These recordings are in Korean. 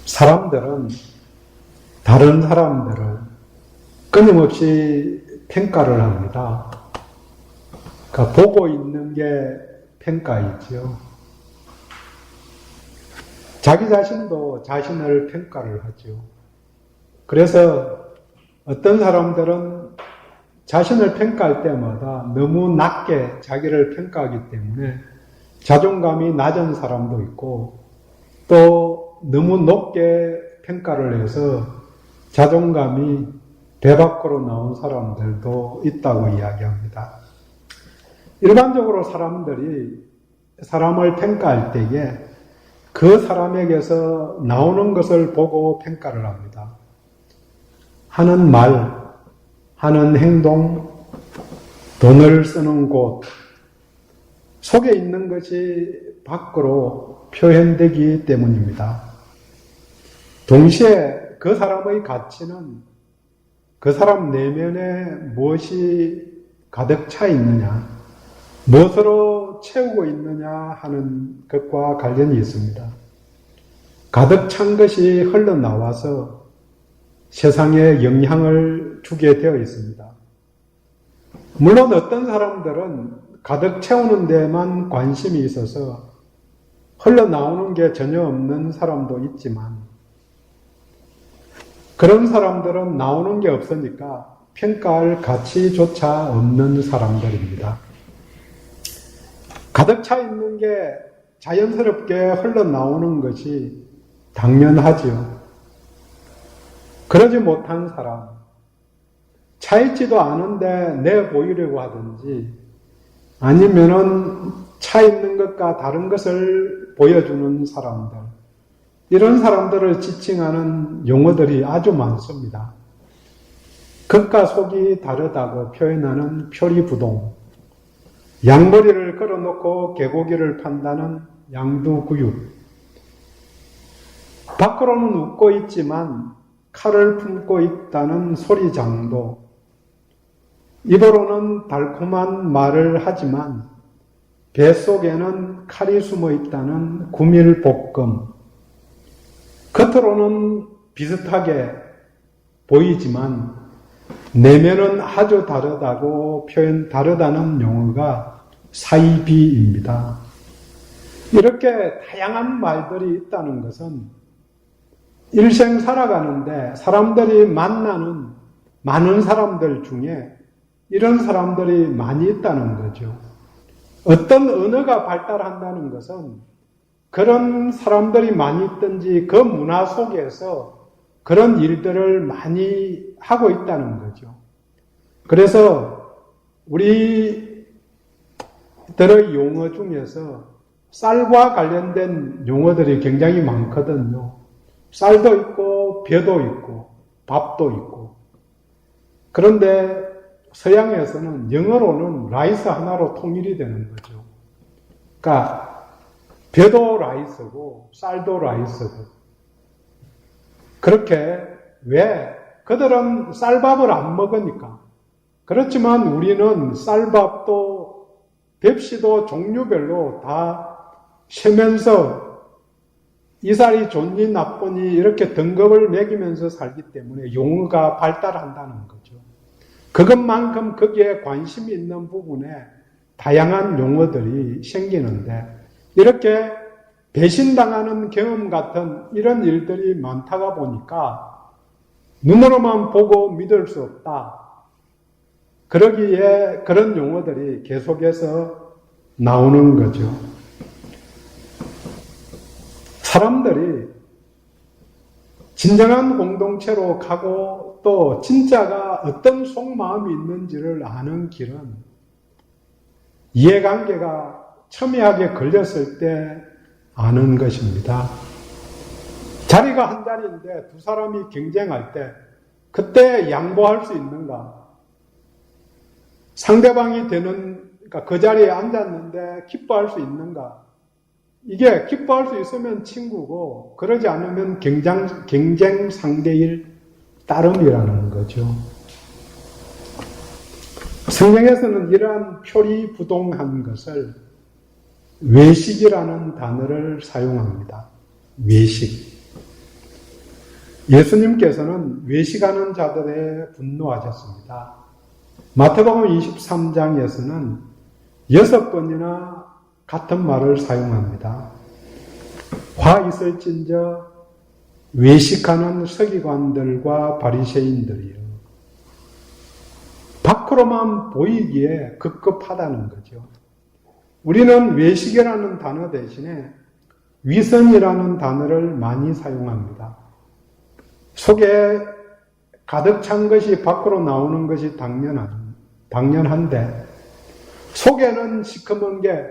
사람들은 다른 사람들을 끊임없이 평가를 합니다. 그러니까 보고 있는 게 평가이죠. 자기 자신도 자신을 평가를 하죠. 그래서 어떤 사람들은 자신을 평가할 때마다 너무 낮게 자기를 평가하기 때문에 자존감이 낮은 사람도 있고, 또 너무 높게 평가를 해서 자존감이 배 밖으로 나온 사람들도 있다고 이야기합니다. 일반적으로 사람들이 사람을 평가할 때에 그 사람에게서 나오는 것을 보고 평가를 합니다. 하는 말, 하는 행동, 돈을 쓰는 곳, 속에 있는 것이 밖으로 표현되기 때문입니다. 동시에 그 사람의 가치는 그 사람 내면에 무엇이 가득 차 있느냐, 무엇으로 채우고 있느냐 하는 것과 관련이 있습니다. 가득 찬 것이 흘러나와서 세상에 영향을 주게 되어 있습니다. 물론 어떤 사람들은 가득 채우는 데만 관심이 있어서 흘러나오는 게 전혀 없는 사람도 있지만, 그런 사람들은 나오는 게 없으니까 평가할 가치조차 없는 사람들입니다. 가득 차 있는 게 자연스럽게 흘러나오는 것이 당연하지요. 그러지 못한 사람, 차 있지도 않은데 내 보이려고 하든지, 아니면은 차 있는 것과 다른 것을 보여주는 사람들, 이런 사람들을 지칭하는 용어들이 아주 많습니다. 겉과 속이 다르다고 표현하는 표리부동, 양머리를 걸어놓고 개고기를 판다는 양두구육, 밖으로는 웃고 있지만 칼을 품고 있다는 소리장도, 입으로는 달콤한 말을 하지만 뱃속에는 칼이 숨어 있다는 구밀볶음, 겉으로는 비슷하게 보이지만 내면은 아주 다르다고 다르다는 용어가 사이비입니다. 이렇게 다양한 말들이 있다는 것은 일생 살아가는데 사람들이 만나는 많은 사람들 중에 이런 사람들이 많이 있다는 거죠. 어떤 언어가 발달한다는 것은 그런 사람들이 많이 있든지 그 문화 속에서 그런 일들을 많이 하고 있다는 거죠. 그래서 우리들의 용어 중에서 쌀과 관련된 용어들이 굉장히 많거든요. 쌀도 있고 벼도 있고 밥도 있고. 그런데 서양에서는 영어로는 라이스 하나로 통일이 되는 거죠. 그러니까 벼도 라이스고 쌀도 라이스고. 그렇게 왜? 그들은 쌀밥을 안 먹으니까. 그렇지만 우리는 쌀밥도 뱁씨도 종류별로 다 세면서 이 쌀이 좋니 나쁘니 이렇게 등급을 매기면서 살기 때문에 용어가 발달한다는 거죠. 그것만큼 거기에 관심이 있는 부분에 다양한 용어들이 생기는데, 이렇게 배신당하는 경험 같은 이런 일들이 많다가 보니까 눈으로만 보고 믿을 수 없다. 그러기에 그런 용어들이 계속해서 나오는 거죠. 사람들이 진정한 공동체로 가고 또 진짜가 어떤 속마음이 있는지를 아는 길은 이해관계가 첨예하게 걸렸을 때 아는 것입니다. 자리가 한 자리인데 두 사람이 경쟁할 때 그때 양보할 수 있는가? 상대방이 그러니까 그 자리에 앉았는데 기뻐할 수 있는가? 이게 기뻐할 수 있으면 친구고 그러지 않으면 경쟁 상대일 따름이라는 거죠. 성경에서는 이러한 표리부동한 것을 외식이라는 단어를 사용합니다. 외식. 예수님께서는 외식하는 자들에 분노하셨습니다. 마태복음 23장에서는 6번이나 같은 말을 사용합니다. 화 있을진저 외식하는 서기관들과 바리새인들이요. 밖으로만 보이기에 급급하다는 거죠. 우리는 외식이라는 단어 대신에 위선이라는 단어를 많이 사용합니다. 속에 가득 찬 것이 밖으로 나오는 것이 당연한데 속에는 시커먼 게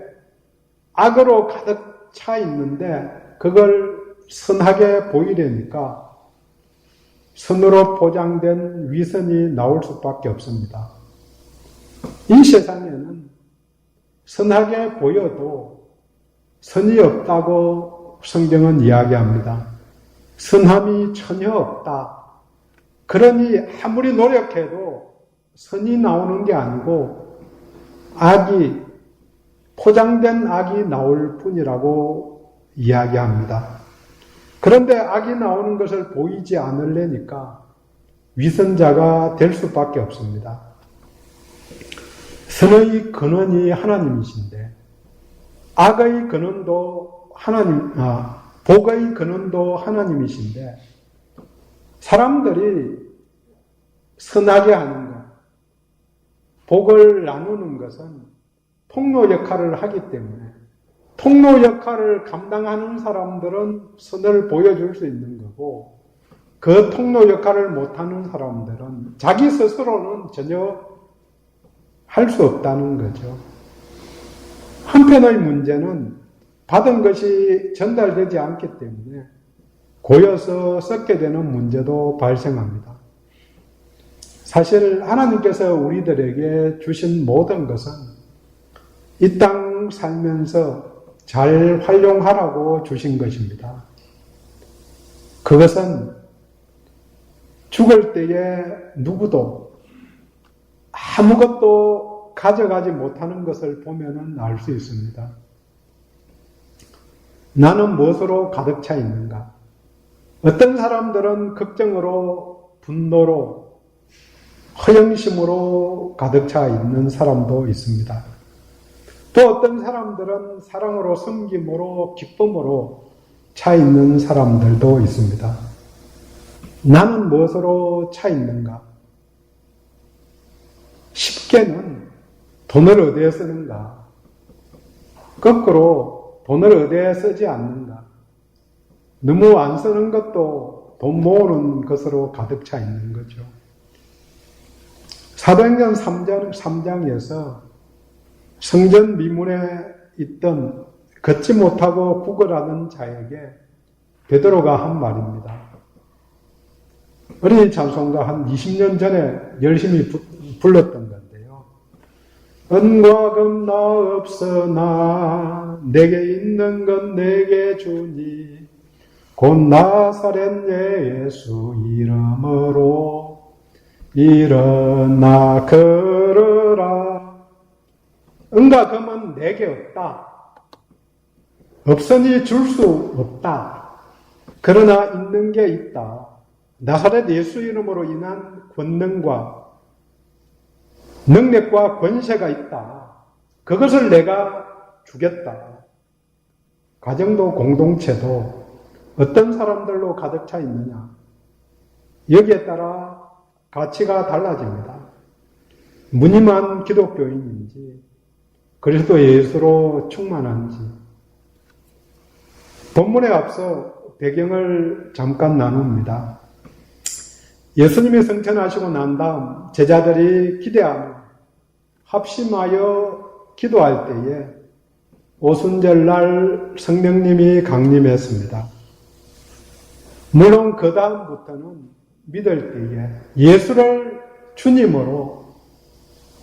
악으로 가득 차 있는데 그걸 선하게 보이려니까 선으로 포장된 위선이 나올 수밖에 없습니다. 이 세상에는 선하게 보여도 선이 없다고 성경은 이야기합니다. 선함이 전혀 없다. 그러니 아무리 노력해도 선이 나오는 게 아니고 악이, 포장된 악이 나올 뿐이라고 이야기합니다. 그런데 악이 나오는 것을 보이지 않으려니까 위선자가 될 수밖에 없습니다. 선의 근원이 하나님이신데 악의 근원도 복의 근원도 하나님이신데 사람들이 선하게 하는 것, 복을 나누는 것은 통로 역할을 하기 때문에 통로 역할을 감당하는 사람들은 선을 보여줄 수 있는 거고 그 통로 역할을 못하는 사람들은 자기 스스로는 전혀 할 수 없다는 거죠. 한편의 문제는 받은 것이 전달되지 않기 때문에 고여서 썩게 되는 문제도 발생합니다. 사실 하나님께서 우리들에게 주신 모든 것은 이 땅 살면서 잘 활용하라고 주신 것입니다. 그것은 죽을 때에 누구도 아무것도 가져가지 못하는 것을 보면 알 수 있습니다. 나는 무엇으로 가득 차 있는가? 어떤 사람들은 걱정으로, 분노로, 허영심으로 가득 차 있는 사람도 있습니다. 또 어떤 사람들은 사랑으로, 섬김으로, 기쁨으로 차 있는 사람들도 있습니다. 나는 무엇으로 차 있는가? 쉽게는 돈을 어디에 쓰는가? 거꾸로 돈을 어디에 쓰지 않는가? 너무 안 쓰는 것도 돈 모으는 것으로 가득 차 있는 거죠. 사도행전 3장에서 성전 미문에 있던 걷지 못하고 구걸하는 자에게 베드로가 한 말입니다. 어린이 찬송가 한 20년 전에 열심히 불렀던 건데요. 은과 금 나 없으나 내게 있는 건 내게 주니 곧 나사렛 예수 이름으로 일어나 걸으라. 은과 금은 내게 없다. 없으니 줄 수 없다. 그러나 있는 게 있다. 나사렛 예수 이름으로 인한 권능과 능력과 권세가 있다. 그것을 내가 주겠다. 가정도 공동체도 어떤 사람들로 가득 차 있느냐. 여기에 따라 가치가 달라집니다. 무늬만 기독교인인지 그리스도 예수로 충만한지. 본문에 앞서 배경을 잠깐 나눕니다. 예수님이 승천하시고 난 다음 제자들이 기대하며 합심하여 기도할 때에 오순절날 성령님이 강림했습니다. 물론 그 다음부터는 믿을 때에 예수를 주님으로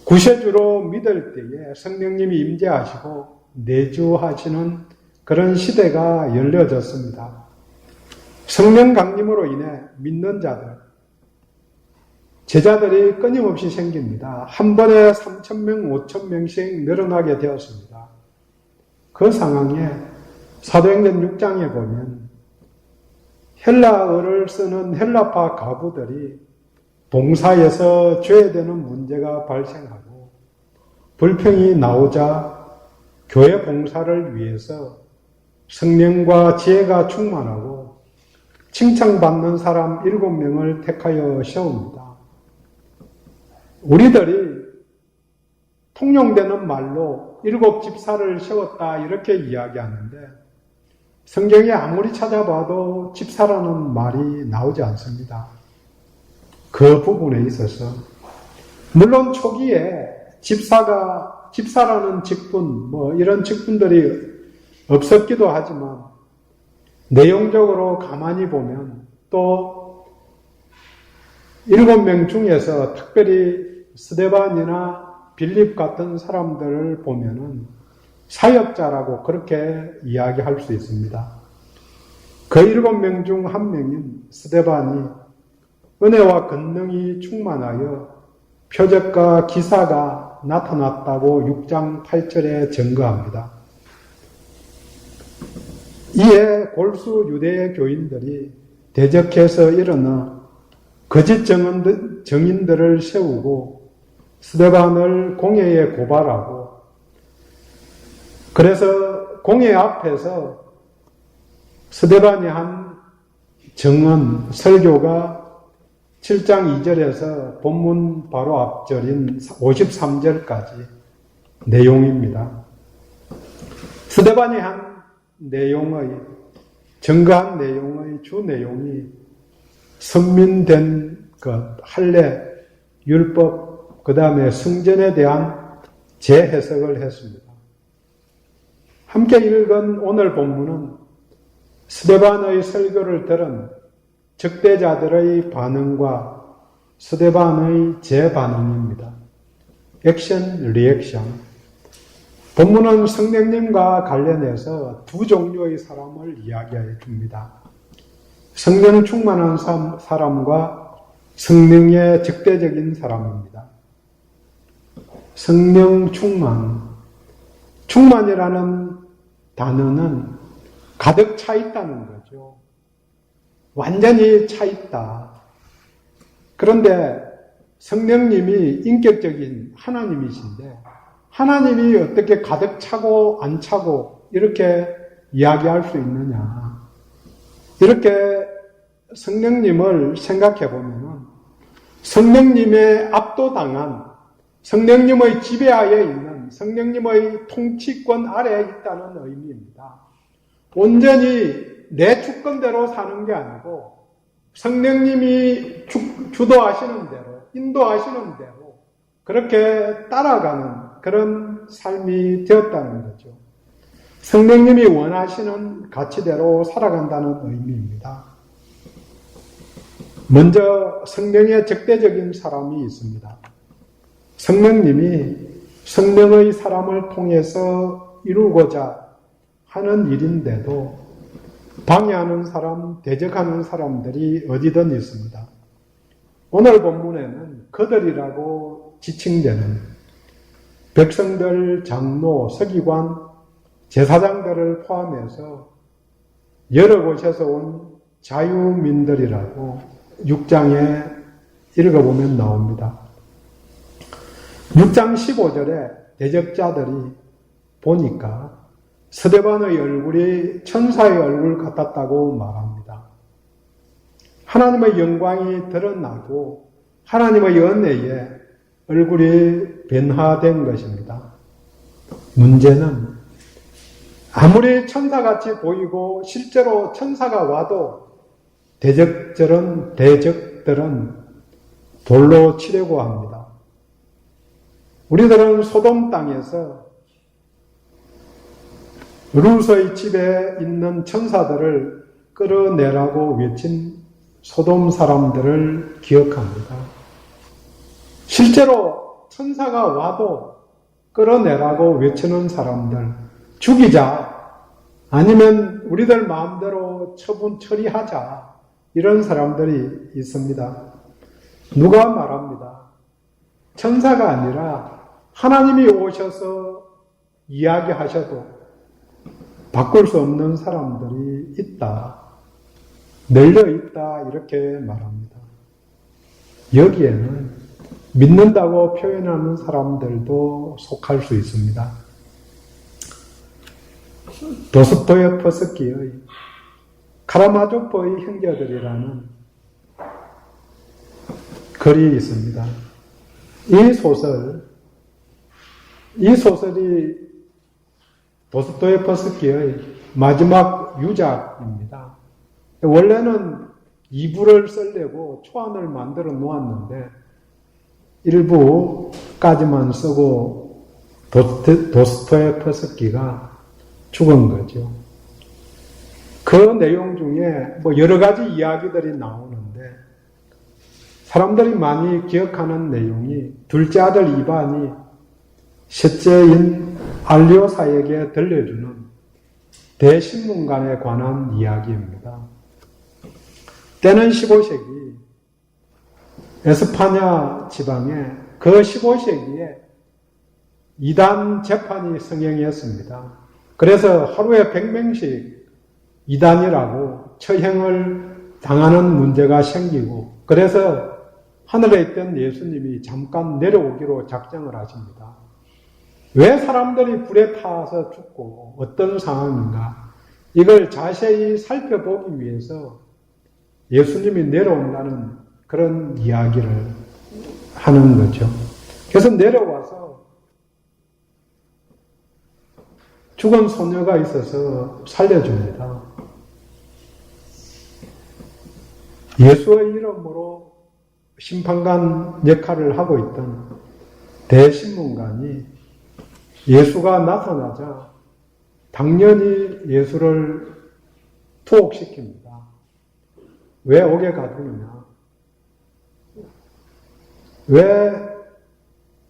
구세주로 믿을 때에 성령님이 임재하시고 내주하시는 그런 시대가 열려졌습니다. 성령 강림으로 인해 믿는 자들, 제자들이 끊임없이 생깁니다. 한 번에 3,000명, 5,000명씩 늘어나게 되었습니다. 그 상황에 사도행전 6장에 보면 헬라어를 쓰는 헬라파 가부들이 봉사에서 죄되는 문제가 발생하고 불평이 나오자 교회 봉사를 위해서 성령과 지혜가 충만하고 칭찬받는 사람 7명을 택하여 세웁니다. 우리들이 통용되는 말로 7 집사를 세웠다 이렇게 이야기하는데 성경에 아무리 찾아봐도 집사라는 말이 나오지 않습니다. 그 부분에 있어서 물론 초기에 집사라는 직분 이런 직분들이 없었기도 하지만 내용적으로 가만히 보면 또 7명 중에서 특별히 스데반이나 빌립 같은 사람들을 보면은 사역자라고 그렇게 이야기할 수 있습니다. 그 7명 중 한 명인 스데반이 은혜와 권능이 충만하여 표적과 기사가 나타났다고 6장 8절에 증거합니다. 이에 골수 유대 교인들이 대적해서 일어나 거짓 증인들을 세우고 스데반을 공회에 고발하고 그래서 공회 앞에서 스데반이 한 증언, 설교가 7장 2절에서 본문 바로 앞절인 53절까지 내용입니다. 스데반이 한 증거한 내용의 주 내용이 선민된 것, 할례, 율법, 그 다음에 성전에 대한 재해석을 했습니다. 함께 읽은 오늘 본문은 스데반의 설교를 들은 적대자들의 반응과 스데반의 재반응입니다. 액션, 리액션. 본문은 성령님과 관련해서 두 종류의 사람을 이야기해 줍니다. 성령 충만한 사람과 성령의 적대적인 사람입니다. 성령 충만이라는 단어는 가득 차 있다는 거죠. 완전히 차 있다. 그런데 성령님이 인격적인 하나님이신데 하나님이 어떻게 가득 차고 안 차고 이렇게 이야기할 수 있느냐. 이렇게 성령님을 생각해 보면 성령님의 압도당한 성령님의 지배하에 있는 성령님의 통치권 아래에 있다는 의미입니다. 온전히 내 주권대로 사는 게 아니고 성령님이 주도하시는 대로, 인도하시는 대로 그렇게 따라가는 그런 삶이 되었다는 거죠. 성령님이 원하시는 가치대로 살아간다는 의미입니다. 먼저 성령의 적대적인 사람이 있습니다. 성령님이 성령의 사람을 통해서 이루고자 하는 일인데도 방해하는 사람, 대적하는 사람들이 어디든 있습니다. 오늘 본문에는 그들이라고 지칭되는 백성들, 장로, 서기관, 제사장들을 포함해서 여러 곳에서 온 자유민들이라고 6장에 읽어보면 나옵니다. 6장 15절에 대적자들이 보니까 스데반의 얼굴이 천사의 얼굴 같았다고 말합니다. 하나님의 영광이 드러나고 하나님의 은혜에 얼굴이 변화된 것입니다. 문제는 아무리 천사같이 보이고 실제로 천사가 와도 대적들은 돌로 치려고 합니다. 우리들은 소돔 땅에서 룻의 집에 있는 천사들을 끌어내라고 외친 소돔 사람들을 기억합니다. 실제로 천사가 와도 끌어내라고 외치는 사람들, 죽이자, 아니면 우리들 마음대로 처리하자, 이런 사람들이 있습니다. 누가 말합니다. 천사가 아니라 하나님이 오셔서 이야기하셔도 바꿀 수 없는 사람들이 있다. 널려 있다 이렇게 말합니다. 여기에는 믿는다고 표현하는 사람들도 속할 수 있습니다. 도스토예프스키의 카라마조프의 형제들이라는 글이 있습니다. 이 소설이 도스토예프스키의 마지막 유작입니다. 원래는 2부를 쓰려고 초안을 만들어 놓았는데 1부까지만 쓰고 도스토예프스키가 죽은 거죠. 그 내용 중에 여러 가지 이야기들이 나오는데 사람들이 많이 기억하는 내용이 둘째 아들 이반이 셋째인 알리오사에게 들려주는 대신문관에 관한 이야기입니다. 때는 15세기 에스파냐 지방에 그 15세기에 이단 재판이 성행했습니다. 그래서 하루에 100명씩 이단이라고 처형을 당하는 문제가 생기고 그래서 하늘에 있던 예수님이 잠깐 내려오기로 작정을 하십니다. 왜 사람들이 불에 타서 죽고 어떤 상황인가 이걸 자세히 살펴보기 위해서 예수님이 내려온다는 그런 이야기를 하는 거죠. 그래서 내려와서 죽은 소녀가 있어서 살려줍니다. 예수의 이름으로 심판관 역할을 하고 있던 대신문관이 예수가 나타나자 당연히 예수를 투옥시킵니다. 왜 옥에 가두느냐? 왜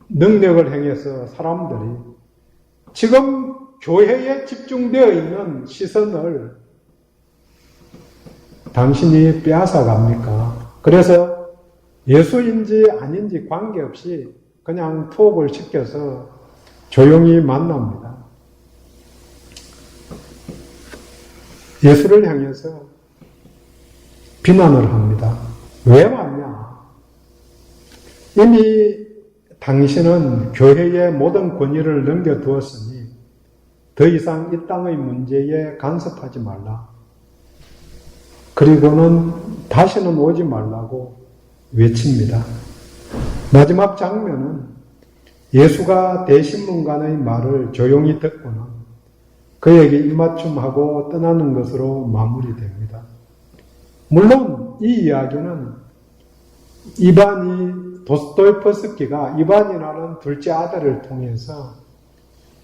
능력을 행해서 사람들이 지금 교회에 집중되어 있는 시선을 당신이 빼앗아 갑니까? 그래서 예수인지 아닌지 관계없이 그냥 투옥을 시켜서 조용히 만납니다. 예수를 향해서 비난을 합니다. 왜 왔냐? 이미 당신은 교회의 모든 권위를 넘겨두었으니 더 이상 이 땅의 문제에 간섭하지 말라. 그리고는 다시는 오지 말라고 외칩니다. 마지막 장면은 예수가 대신문관의 말을 조용히 듣고는 그에게 입맞춤하고 떠나는 것으로 마무리됩니다. 물론 이 이야기는 이반이 도스토예프스키가 이반이라는 둘째 아들을 통해서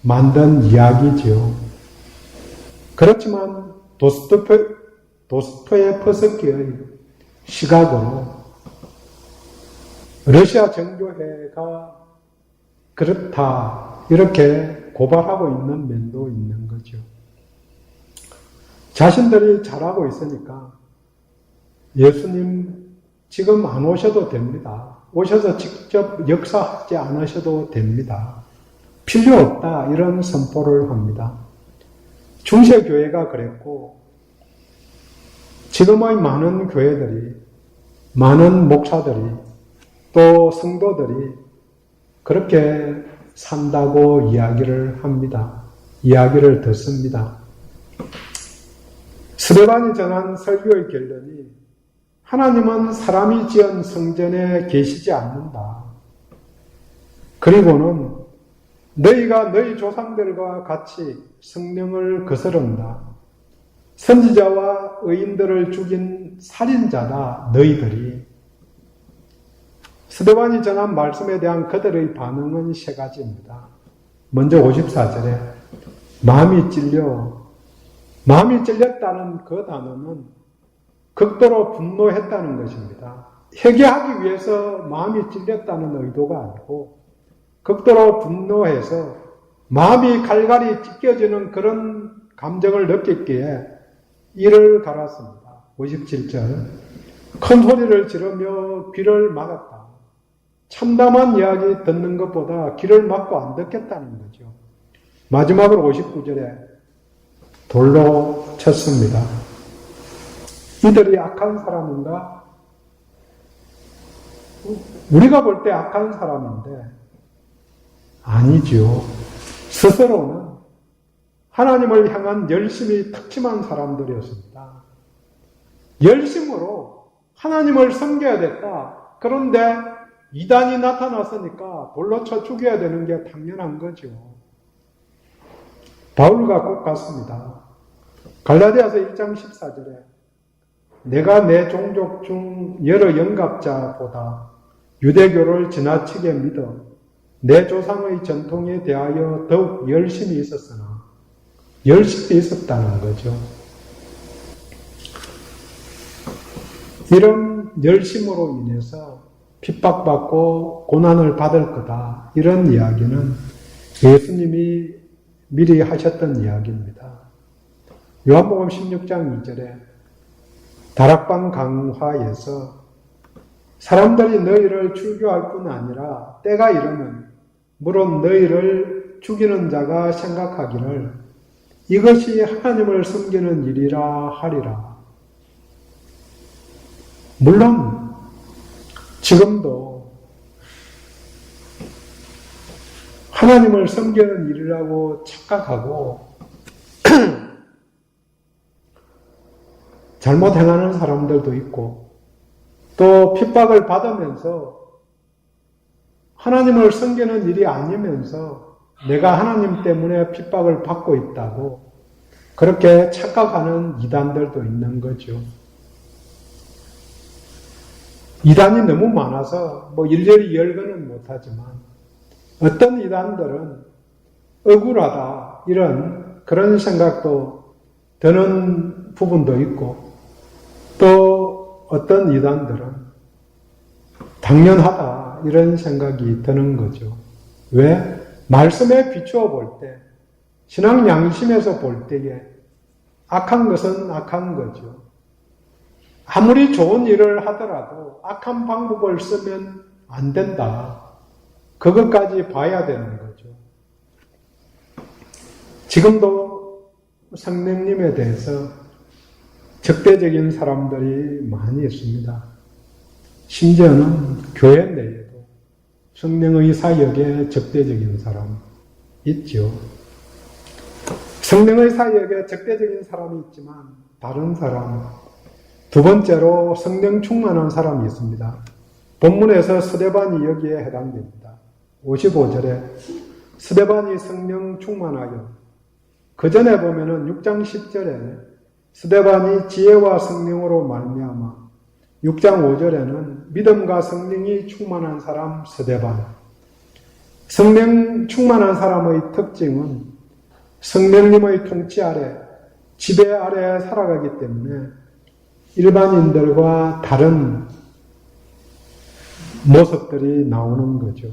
만든 이야기죠. 그렇지만 도스토예프스키의 시각으로 러시아 정교회가 그렇다 이렇게 고발하고 있는 면도 있는 거죠. 자신들이 잘하고 있으니까 예수님 지금 안 오셔도 됩니다. 오셔서 직접 역사하지 않으셔도 됩니다. 필요 없다 이런 선포를 합니다. 중세교회가 그랬고 지금의 많은 교회들이 많은 목사들이 또 성도들이 그렇게 산다고 이야기를 합니다. 이야기를 듣습니다. 스데반이 전한 설교의 결론이 하나님은 사람이 지은 성전에 계시지 않는다. 그리고는 너희가 너희 조상들과 같이 성령을 거스른다. 선지자와 의인들을 죽인 살인자다 너희들이. 스데반이 전한 말씀에 대한 그들의 반응은 세 가지입니다. 먼저 54절에 마음이 찔렸다는 그 단어는 극도로 분노했다는 것입니다. 회개하기 위해서 마음이 찔렸다는 의도가 아니고 극도로 분노해서 마음이 갈갈이 찢겨지는 그런 감정을 느꼈기에 이를 갈았습니다. 57절 큰 소리를 지르며 귀를 막았다. 참담한 이야기 듣는 것보다 귀를 막고 안 듣겠다는 거죠. 마지막으로 59절에 돌로 쳤습니다. 이들이 악한 사람인가? 우리가 볼 때 악한 사람인데 아니죠. 스스로는 하나님을 향한 열심이 특침한 사람들이었습니다. 열심으로 하나님을 섬겨야 됐다. 그런데 이단이 나타났으니까 돌로 쳐 죽여야 되는 게 당연한 거죠. 바울과 꼭 같습니다. 갈라디아서 1장 14절에 내가 내 종족 중 여러 영갑자보다 유대교를 지나치게 믿어 내 조상의 전통에 대하여 더욱 열심히 있었으나 열심히 있었다는 거죠. 이런 열심으로 인해서 핍박받고 고난을 받을 거다. 이런 이야기는 예수님이 미리 하셨던 이야기입니다. 요한복음 16장 2절에 다락방 강화에서 사람들이 너희를 출교할 뿐 아니라 때가 이르면 물론 너희를 죽이는 자가 생각하기를 이것이 하나님을 섬기는 일이라 하리라. 물론 지금도 하나님을 섬기는 일이라고 착각하고 잘못 행하는 사람들도 있고 또 핍박을 받으면서 하나님을 섬기는 일이 아니면서 내가 하나님 때문에 핍박을 받고 있다고 그렇게 착각하는 이단들도 있는 거죠. 이단이 너무 많아서 일일이 열거는 못하지만 어떤 이단들은 억울하다 이런 그런 생각도 드는 부분도 있고 또 어떤 이단들은 당연하다 이런 생각이 드는 거죠. 왜? 말씀에 비추어 볼 때, 신앙 양심에서 볼 때에 악한 것은 악한 거죠. 아무리 좋은 일을 하더라도 악한 방법을 쓰면 안 된다. 그것까지 봐야 되는 거죠. 지금도 성령님에 대해서 적대적인 사람들이 많이 있습니다. 심지어는 교회 내에도 성령의 사역에 적대적인 사람 있죠. 성령의 사역에 적대적인 사람이 있지만 다른 사람, 두 번째로 성령 충만한 사람이 있습니다. 본문에서 스데반이 여기에 해당됩니다. 55절에 스데반이 성령 충만하여 그 전에 보면은 6장 10절에 스데반이 지혜와 성령으로 말미암아 6장 5절에는 믿음과 성령이 충만한 사람 스데반. 성령 충만한 사람의 특징은 성령님의 통치 아래, 지배 아래 살아가기 때문에 일반인들과 다른 모습들이 나오는 거죠.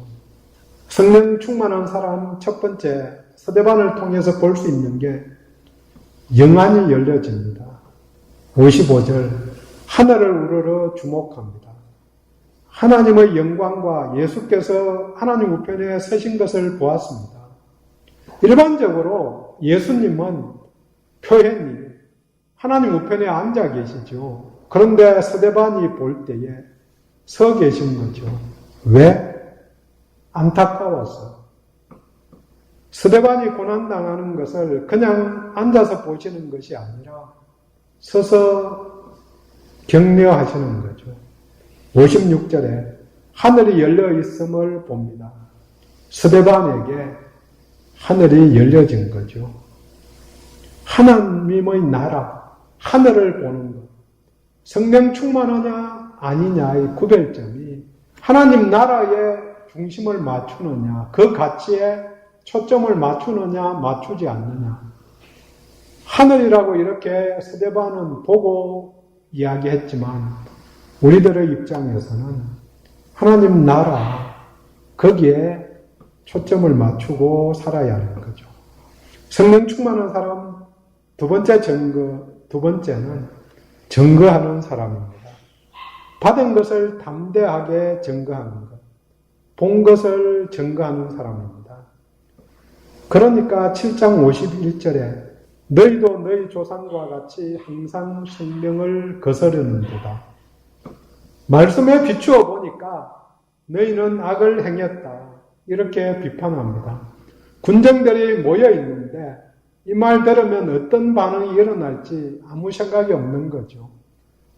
성령 충만한 사람 첫 번째 스데반을 통해서 볼 수 있는 게 영안이 열려집니다. 55절 하늘을 우러러 주목합니다. 하나님의 영광과 예수께서 하나님 우편에 서신 것을 보았습니다. 일반적으로 예수님은 표현이 하나님 우편에 앉아 계시죠. 그런데 스데반이 볼 때에 서 계신 거죠. 왜? 안타까워서. 스데반이 고난당하는 것을 그냥 앉아서 보시는 것이 아니라 서서 격려하시는 거죠. 56절에 하늘이 열려 있음을 봅니다. 스데반에게 하늘이 열려진 거죠. 하나님의 나라, 하늘을 보는 것. 성령 충만하냐 아니냐의 구별점이 하나님 나라에 중심을 맞추느냐, 그 가치에 초점을 맞추느냐 맞추지 않느냐. 하늘이라고 이렇게 스데반은 보고 이야기했지만 우리들의 입장에서는 하나님 나라, 거기에 초점을 맞추고 살아야 하는 거죠. 성령 충만한 사람 두 번째는 증거하는 사람입니다. 받은 것을 담대하게 증거하는 것, 본 것을 증거하는 사람입니다. 그러니까 7장 51절에 너희도 너희 조상과 같이 항상 생명을 거스르는도다. 말씀에 비추어 보니까 너희는 악을 행했다. 이렇게 비판합니다. 군정들이 모여 있는데 이 말 들으면 어떤 반응이 일어날지 아무 생각이 없는 거죠.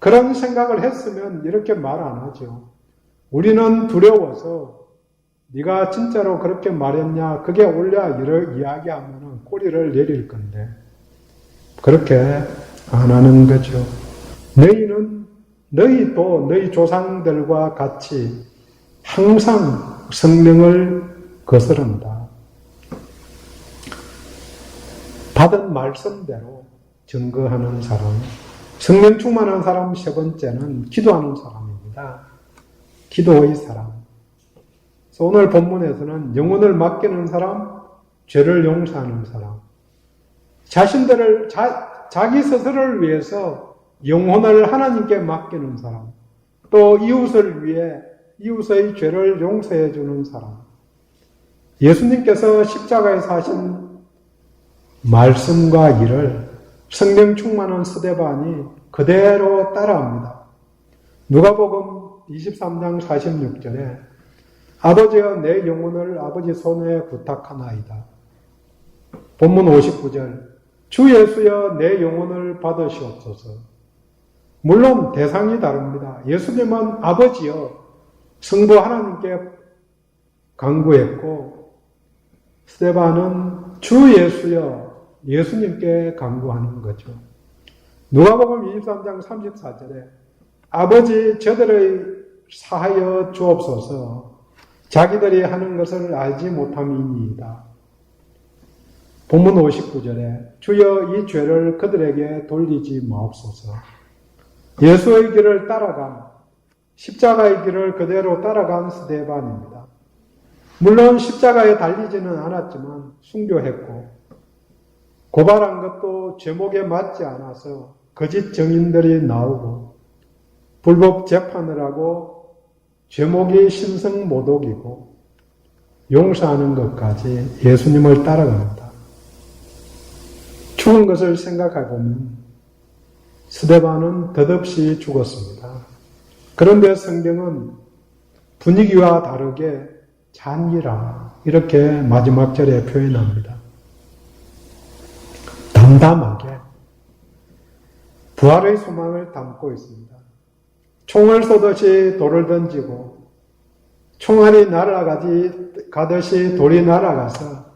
그런 생각을 했으면 이렇게 말 안 하죠. 우리는 두려워서 네가 진짜로 그렇게 말했냐, 그게 옳냐 이야기하면 꼬리를 내릴 건데 그렇게 안 하는 거죠. 너희도 너희 조상들과 같이 항상 성령을 거스른다. 받은 말씀대로 증거하는 사람, 성령 충만한 사람 세 번째는 기도하는 사람입니다. 기도의 사람. 그래서 오늘 본문에서는 영혼을 맡기는 사람, 죄를 용서하는 사람, 자신들을 자기 스스로를 위해서 영혼을 하나님께 맡기는 사람, 또 이웃을 위해 이웃의 죄를 용서해 주는 사람. 예수님께서 십자가에서 하신 말씀과 일을 성령 충만한 스데반이 그대로 따라합니다. 누가복음 23장 46절에 아버지여 내 영혼을 아버지 손에 부탁하나이다. 본문 59절 주 예수여 내 영혼을 받으시옵소서. 물론 대상이 다릅니다. 예수님은 아버지여 성부 하나님께 간구했고 스데반은 주 예수여 예수님께 간구하는 거죠. 누가복음 23장 34절에 아버지 저들의 사하여 주옵소서. 자기들이 하는 것을 알지 못함이니이다. 본문 59절에 주여 이 죄를 그들에게 돌리지 마옵소서. 예수의 길을 따라간, 십자가의 길을 그대로 따라간 스데반입니다. 물론 십자가에 달리지는 않았지만 순교했고 고발한 것도 제목에 맞지 않아서 거짓 증인들이 나오고 불법 재판을 하고 제목이 신성모독이고 용서하는 것까지 예수님을 따라갑니다. 죽은 것을 생각해보면 스데반은 덧없이 죽었습니다. 그런데 성경은 분위기와 다르게 잔이라 이렇게 마지막 절에 표현합니다. 담담하게 부활의 소망을 담고 있습니다. 총을 쏘듯이 돌을 던지고 총알이 날아가듯이 돌이 날아가서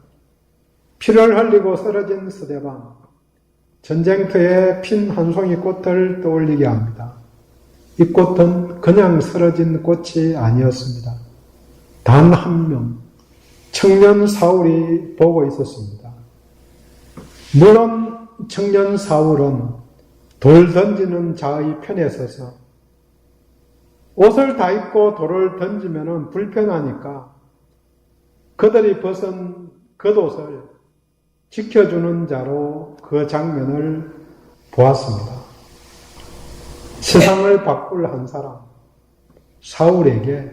피를 흘리고 쓰러진 스데반, 전쟁터에 핀 한 송이 꽃을 떠올리게 합니다. 이 꽃은 그냥 쓰러진 꽃이 아니었습니다. 단 한 명, 청년 사울이 보고 있었습니다. 물론 청년 사울은 돌 던지는 자의 편에 서서 옷을 다 입고 돌을 던지면 불편하니까 그들이 벗은 겉옷을 지켜주는 자로 그 장면을 보았습니다. 세상을 바꿀 한 사람, 사울에게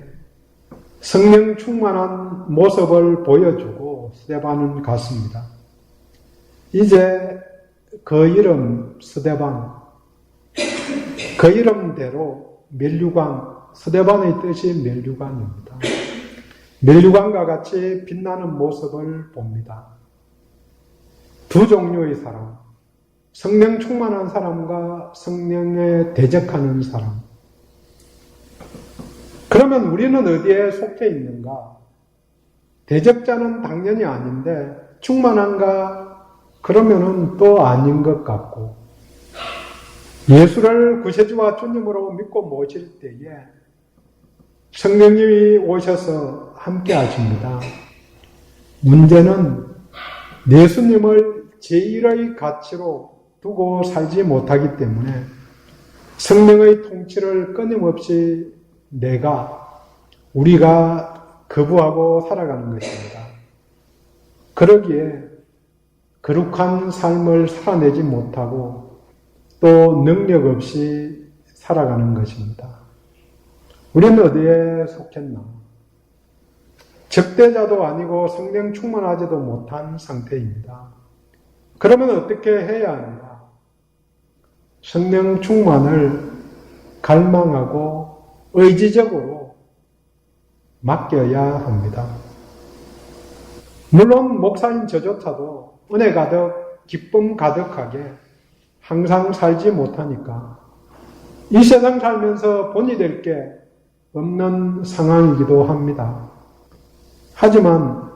성령 충만한 모습을 보여주고 스데반은 갔습니다. 이제 그 이름 스데반, 그 이름대로 멜류관, 스데반의 뜻이 멜류관입니다. 멜류관과 같이 빛나는 모습을 봅니다. 두 종류의 사람, 성령 충만한 사람과 성령에 대적하는 사람. 그러면 우리는 어디에 속해 있는가? 대적자는 당연히 아닌데 충만한가? 그러면은 또 아닌 것 같고, 예수를 구세주와 주님으로 믿고 모실 때에 성령님이 오셔서 함께 하십니다. 문제는 예수님을 제1의 가치로 두고 살지 못하기 때문에 성령의 통치를 끊임없이 우리가 거부하고 살아가는 것입니다. 그러기에 거룩한 삶을 살아내지 못하고 또 능력 없이 살아가는 것입니다. 우리는 어디에 속했나? 적대자도 아니고 성령 충만하지도 못한 상태입니다. 그러면 어떻게 해야 하는가? 성령 충만을 갈망하고 의지적으로 맡겨야 합니다. 물론 목사인 저조차도 은혜 가득, 기쁨 가득하게 항상 살지 못하니까 이 세상 살면서 본이 될 게 없는 상황이기도 합니다. 하지만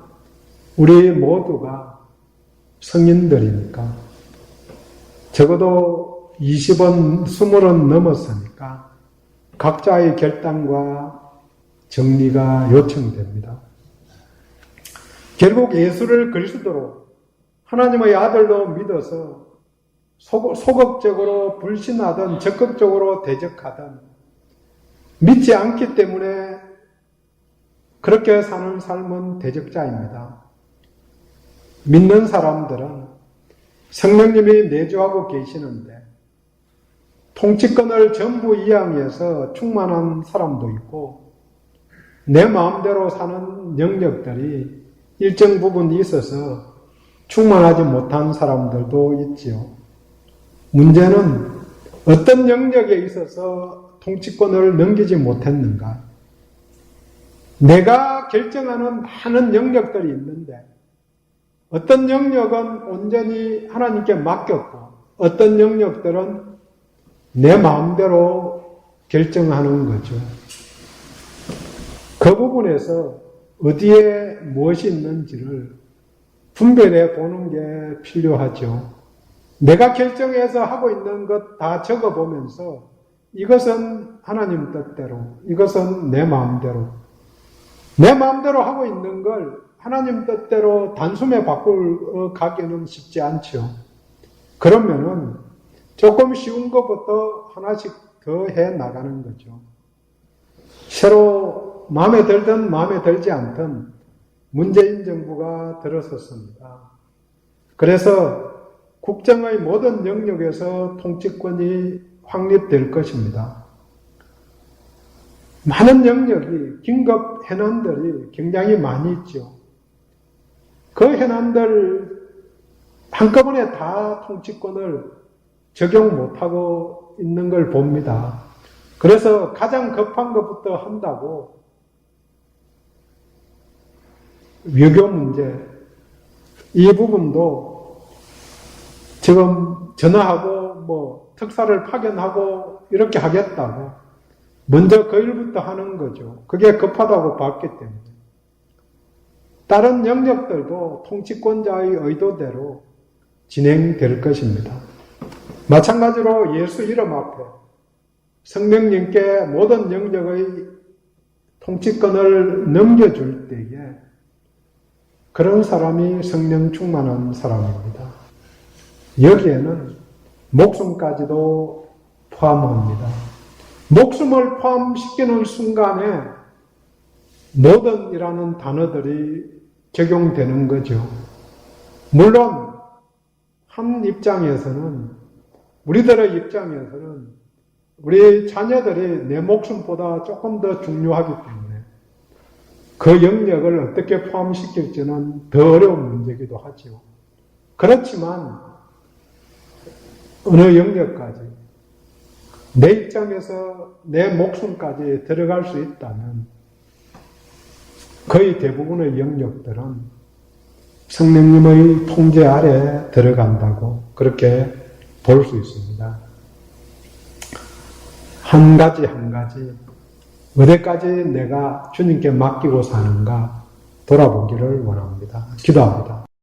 우리 모두가 성인들이니까 적어도 20은, 20은 넘었으니까 각자의 결단과 정리가 요청됩니다. 결국 예수를 그리스도로 하나님의 아들로 믿어서 소극적으로 불신하든 적극적으로 대적하든 믿지 않기 때문에 그렇게 사는 삶은 대적자입니다. 믿는 사람들은 성령님이 내주하고 계시는데 통치권을 전부 이양해서 충만한 사람도 있고 내 마음대로 사는 영역들이 일정 부분 있어서 충만하지 못한 사람들도 있지요. 문제는 어떤 영역에 있어서 통치권을 넘기지 못했는가? 내가 결정하는 많은 영역들이 있는데 어떤 영역은 온전히 하나님께 맡겼고 어떤 영역들은 내 마음대로 결정하는 거죠. 그 부분에서 어디에 무엇이 있는지를 분별해 보는 게 필요하죠. 내가 결정해서 하고 있는 것 다 적어보면서 이것은 하나님 뜻대로, 이것은 내 마음대로. 내 마음대로 하고 있는 걸 하나님 뜻대로 단숨에 바꿀 가기는 쉽지 않죠. 그러면은 조금 쉬운 것부터 하나씩 더 해 나가는 거죠. 새로 마음에 들든 마음에 들지 않든 문재인 정부가 들어섰습니다. 그래서 국정의 모든 영역에서 통치권이 확립될 것입니다. 많은 영역이, 긴급 해난들이 굉장히 많이 있죠. 그 해난들 한꺼번에 다 통치권을 적용 못하고 있는 걸 봅니다. 그래서 가장 급한 것부터 한다고 외교 문제, 이 부분도 지금 전화하고 특사를 파견하고 이렇게 하겠다고 먼저 그 일부터 하는 거죠. 그게 급하다고 봤기 때문에. 다른 영역들도 통치권자의 의도대로 진행될 것입니다. 마찬가지로 예수 이름 앞에 성령님께 모든 영역의 통치권을 넘겨줄 때에 그런 사람이 성령 충만한 사람입니다. 여기에는 목숨까지도 포함합니다. 목숨을 포함시키는 순간에 모든이라는 단어들이 적용되는 거죠. 물론 한 입장에서는, 우리들의 입장에서는 우리 자녀들이 내 목숨보다 조금 더 중요하기 때문에 그 영역을 어떻게 포함시킬지는 더 어려운 문제이기도 하죠. 그렇지만 어느 영역까지 내 입장에서 내 목숨까지 들어갈 수 있다면 거의 대부분의 영역들은 성령님의 통제 아래 들어간다고 그렇게 볼 수 있습니다. 한 가지 한 가지 어디까지 내가 주님께 맡기고 사는가 돌아보기를 원합니다. 기도합니다.